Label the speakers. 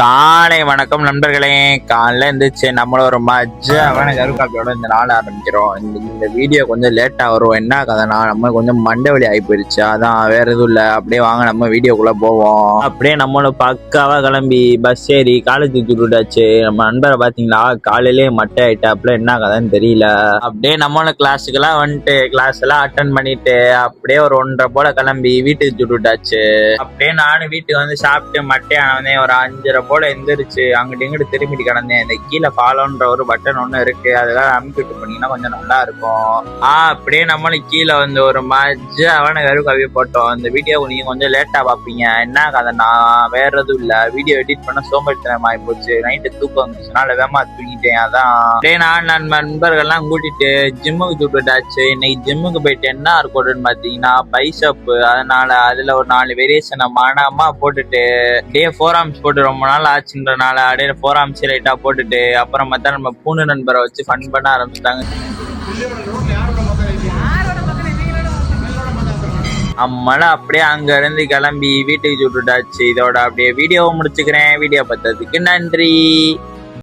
Speaker 1: காலை வணக்கம் நண்பர்களே. காலைல இருந்துச்சு நம்மள ஒரு மஜ்ஜான கருக்காப்பியோட இந்த நாள் ஆரம்பிக்கிறோம். இந்த வீடியோ கொஞ்சம் லேட்டா வரும். என்ன கதைனா நம்ம கொஞ்சம் மண்டை வலி ஆகி போயிருச்சு. அதான் வேற எதுவும் இல்லை. அப்படியே வாங்க நம்ம வீடியோக்குள்ள போவோம். அப்படியே நம்மளும் பக்காவா கிளம்பி பஸ் ஏறி காலேஜ் விட்டாச்சு. நம்ம நண்பரை பாத்தீங்களா காலையிலேயே மட்டை ஆயிட்டாப்புல. என்ன கதைன்னு தெரியல. அப்படியே நம்மளும் கிளாஸுக்கெல்லாம் வந்துட்டு கிளாஸ் எல்லாம் அட்டன் பண்ணிட்டு அப்படியே ஒரு 1:30 போல கிளம்பி வீட்டுக்கு விட்டாச்சு. அப்படியே நானும் வீட்டுக்கு வந்து சாப்பிட்டு மட்டையானவனே ஒரு 5:30 போல எந்திரிச்சு அங்கிட்டு இங்கிட்டு திரும்பிட்டு கிடந்தேன். இந்த கீழே ஃபாலோன்ற ஒரு பட்டன் ஒண்ணு இருக்கு, அதெல்லாம் அமுக்கிட்டு பண்ணீங்கன்னா கொஞ்சம் நல்லா இருக்கும். அப்படியே நம்மளும் கீழே வந்து ஒரு மஜ்ஜான கருக்காவியை போட்டோம். இந்த வீடியோ நீங்க கொஞ்சம் லேட்டா பாப்பீங்க. என்ன கதைனா வேற எதுவும் இல்ல, வீடியோ எடிட் பண்ண சோம்பேறித்தனம் ஆகி போச்சு. நைட்டு தூக்கம் வந்துச்சுனால வேமா தூங்கிட்டேன். அதான் அப்படியே நான் நண்பர்கள்லாம் கூட்டிட்டு ஜிம்முக்கு தூக்கிட்டாச்சு. இன்னைக்கு ஜிம்முக்கு போயிட்டு என்ன இருக்கோடுன்னு பாத்தீங்கன்னா பைசப்பு. அதனால அதுல ஒரு 4 வேரியேஷன் மனமா போட்டுட்டு அப்படியே 4 ஆர்ம்ஸ் போட்டு ரொம்ப நாள் ஆச்சுன்றனால அப்படியே 4 ஆர்ம்ஸ் லைட்டா போட்டுட்டு அப்புறம் பார்த்தா நம்ம பூண்டு நண்பரை வச்சு ஃபன் பண்ண ஆரம்பிச்சிட்டாங்க. அம்மளை அப்படியே அங்க இருந்து கிளம்பி வீட்டுக்கு சுட்டுட்டாச்சு. இதோட அப்படியே வீடியோவை முடிச்சுக்கிறேன். வீடியோ பார்த்ததுக்கு நன்றி.